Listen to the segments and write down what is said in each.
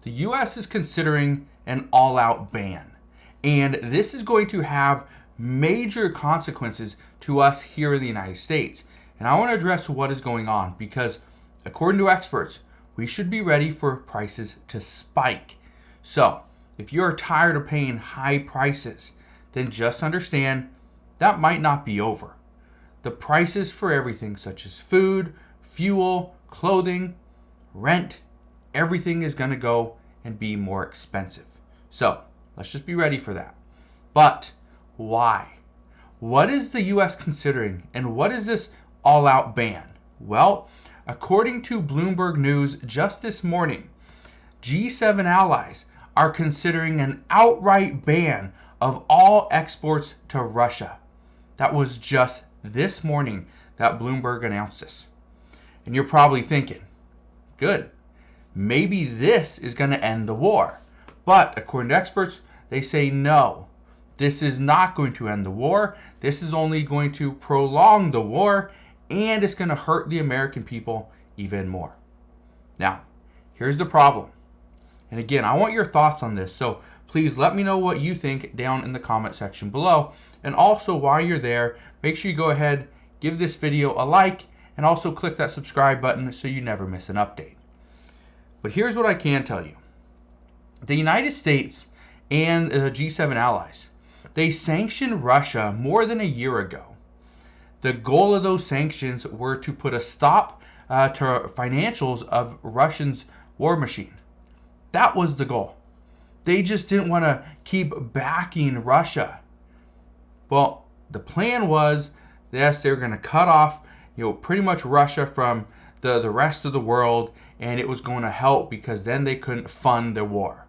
the US is considering an all-out ban. And this is going to have major consequences to us here in the United States. And I want to address what is going on because according to experts, we should be ready for prices to spike. So if you're tired of paying high prices, then just understand that might not be over. The prices for everything such as food, fuel, clothing, rent, everything is going to go and be more expensive. So let's just be ready for that. But why? What is the US considering and what is this all-out ban? Well, according to Bloomberg News just this morning, G7 allies are considering an outright ban of all exports to Russia. That was just this morning that Bloomberg announced this. And you're probably thinking, good, maybe this is going to end the war. But according to experts, they say no, this is not going to end the war. This is only going to prolong the war, and it's going to hurt the American people even more. Now, here's the problem. And again, I want your thoughts on this. So please let me know what you think down in the comment section below. And also while you're there, make sure you go ahead, give this video a like, and also click that subscribe button so you never miss an update. But here's what I can tell you. The United States and the G7 allies, they sanctioned Russia more than a year ago. The goal of those sanctions were to put a stop to financials of Russia's war machine. That was the goal. They just didn't want to keep backing Russia. Well, the plan was, yes, they were going to cut off, pretty much Russia from the rest of the world, and it was going to help because then they couldn't fund the war.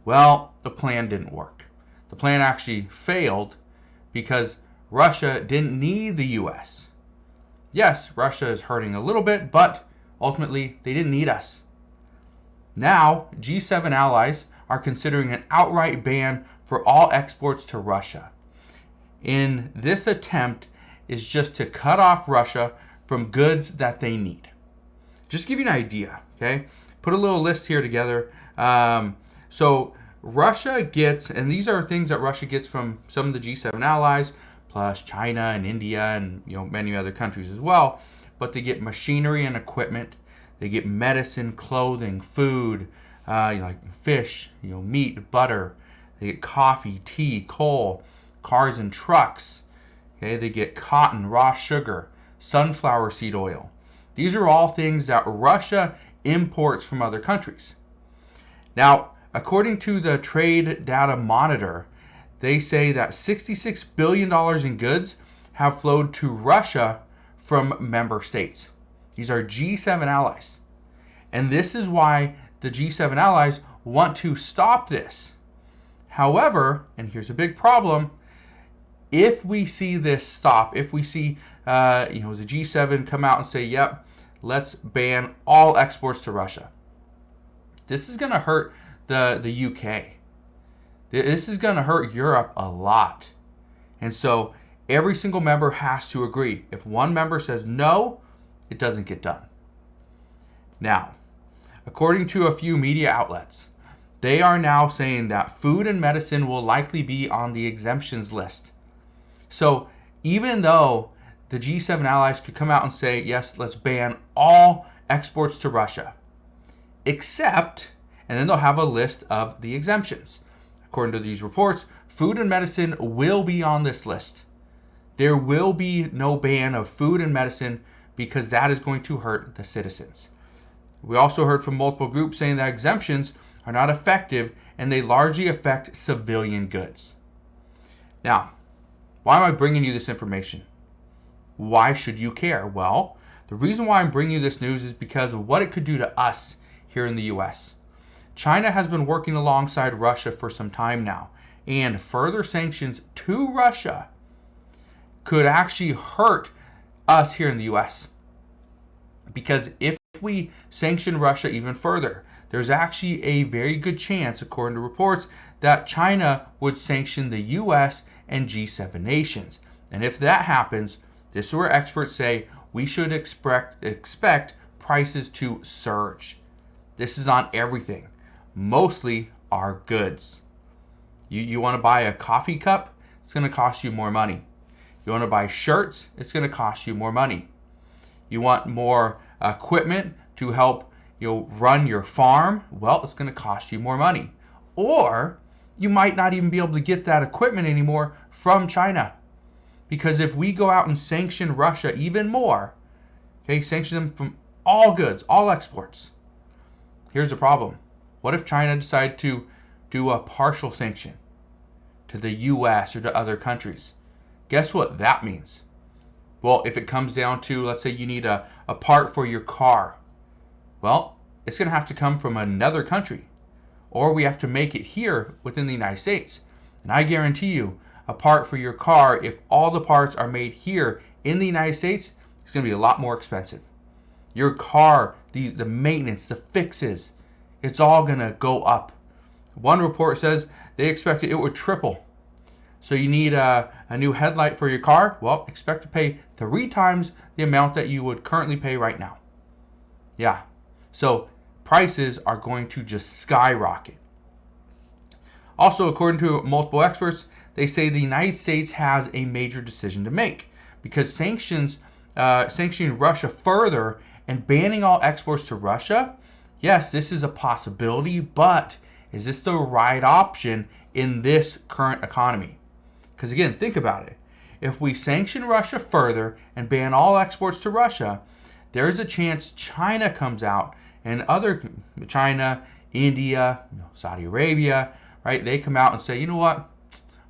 Well, the plan didn't work. The plan actually failed because Russia didn't need the US. Yes, Russia is hurting a little bit, but ultimately they didn't need us. Now, G7 allies are considering an outright ban for all exports to Russia. In this attempt is just to cut off Russia from goods that they need. Just to give you an idea, okay? Put a little list here together. So Russia gets, and these are things that Russia gets from some of the G7 allies, plus China and India and many other countries as well. But they get machinery and equipment. They get medicine, clothing, food, like fish, meat, butter. They get coffee, tea, coal, cars and trucks. Okay, they get cotton, raw sugar, sunflower seed oil. These are all things that Russia imports from other countries. Now, according to the Trade Data Monitor, they say that $66 billion in goods have flowed to Russia from member states. These are G7 allies. And this is why the G7 allies want to stop this. However, and here's a big problem, if we see this stop, if we see the G7 come out and say, yep, let's ban all exports to Russia, this is going to hurt the UK. This is going to hurt Europe a lot. And so every single member has to agree. If one member says no, it doesn't get done. Now, according to a few media outlets, they are now saying that food and medicine will likely be on the exemptions list. So even though the G7 allies could come out and say, yes, let's ban all exports to Russia, except, and then they'll have a list of the exemptions. According to these reports, food and medicine will be on this list. There will be no ban of food and medicine because that is going to hurt the citizens. We also heard from multiple groups saying that exemptions are not effective and they largely affect civilian goods. Now, why am I bringing you this information? Why should you care? Well, the reason why I'm bringing you this news is because of what it could do to us here in the US. China has been working alongside Russia for some time now, and further sanctions to Russia could actually hurt us here in the US. Because if we sanction Russia even further, there's actually a very good chance, according to reports, that China would sanction the US and G7 nations. And if that happens, this is where experts say we should expect prices to surge. This is on everything. mostly are goods. You want to buy a coffee cup, it's going to cost you more money. You want to buy shirts, it's going to cost you more money. You want more equipment to help run your farm, well, it's going to cost you more money. Or you might not even be able to get that equipment anymore from China. Because if we go out and sanction Russia even more, okay, sanction them from all goods, all exports, here's the problem. What if China decided to do a partial sanction to the US or to other countries? Guess what that means? Well, if it comes down to, let's say you need a part for your car, well, it's going to have to come from another country. Or we have to make it here within the United States. And I guarantee you, a part for your car, if all the parts are made here in the United States, it's going to be a lot more expensive. Your car, the maintenance, the fixes, it's all going to go up. One report says they expected it would triple. So you need a new headlight for your car? Well, expect to pay 3 times the amount that you would currently pay right now. Yeah. So prices are going to just skyrocket. Also, according to multiple experts, they say the United States has a major decision to make because sanctioning Russia further and banning all exports to Russia, yes, this is a possibility, but is this the right option in this current economy? Because again, think about it. If we sanction Russia further and ban all exports to Russia, there's a chance China comes out and China, India, Saudi Arabia, right? They come out and say, you know what?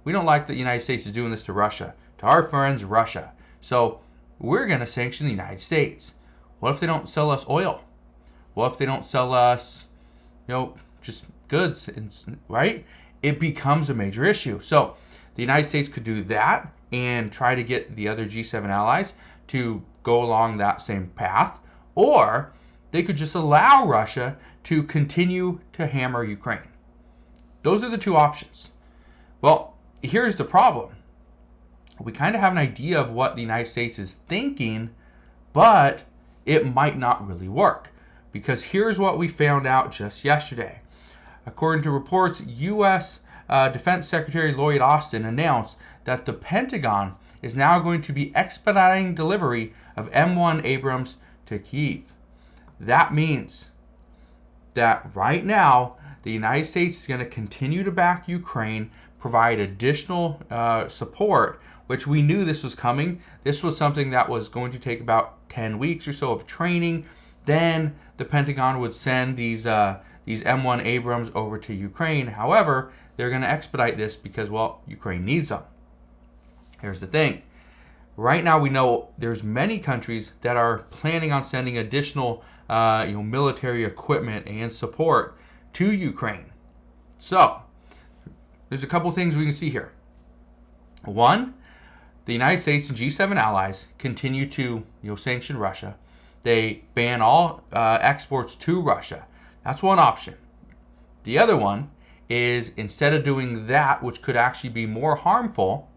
We don't like that the United States is doing this to Russia, to our friends Russia. So we're going to sanction the United States. What if they don't sell us oil? What if they don't sell us, just goods, right? It becomes a major issue. So the United States could do that and try to get the other G7 allies to go along that same path, or they could just allow Russia to continue to hammer Ukraine. Those are the 2 options. Well, here's the problem. We kind of have an idea of what the United States is thinking, but it might not really work. Because here's what we found out just yesterday. According to reports, U.S. Defense Secretary Lloyd Austin announced that the Pentagon is now going to be expediting delivery of M1 Abrams to Kyiv. That means that right now, the United States is going to continue to back Ukraine, provide additional support, which we knew this was coming. This was something that was going to take about 10 weeks or so of training. Then the Pentagon would send these M1 Abrams over to Ukraine. However, they're going to expedite this because, well, Ukraine needs them. Here's the thing. Right now, we know there's many countries that are planning on sending additional military equipment and support to Ukraine. So, there's a couple things we can see here. One, the United States and G7 allies continue to sanction Russia. They ban all exports to Russia. That's one option. The other one is, instead of doing that, which could actually be more harmful,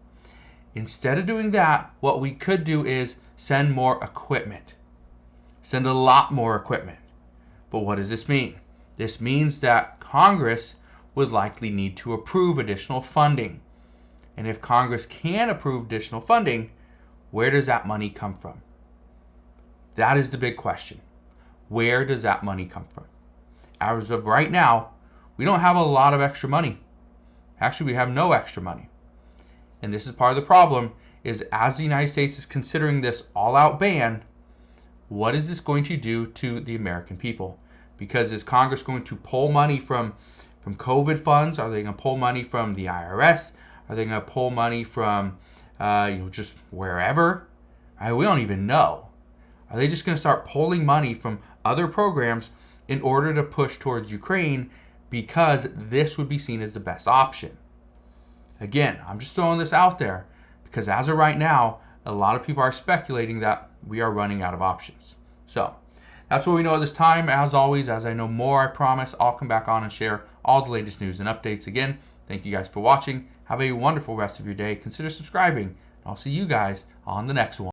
instead of doing that, what we could do is send more equipment. Send a lot more equipment. But what does this mean? This means that Congress would likely need to approve additional funding. And if Congress can approve additional funding, where does that money come from? That is the big question. Where does that money come from? As of right now, we don't have a lot of extra money. Actually, we have no extra money. And this is part of the problem, is as the United States is considering this all-out ban, what is this going to do to the American people? Because is Congress going to pull money from COVID funds? Are they going to pull money from the IRS? Are they going to pull money from just wherever? We don't even know. Are they just going to start pulling money from other programs in order to push towards Ukraine because this would be seen as the best option? Again, I'm just throwing this out there because as of right now, a lot of people are speculating that we are running out of options. So that's what we know at this time. As always, as I know more, I promise I'll come back on and share all the latest news and updates. Again, thank you guys for watching. Have a wonderful rest of your day. Consider subscribing. I'll see you guys on the next one.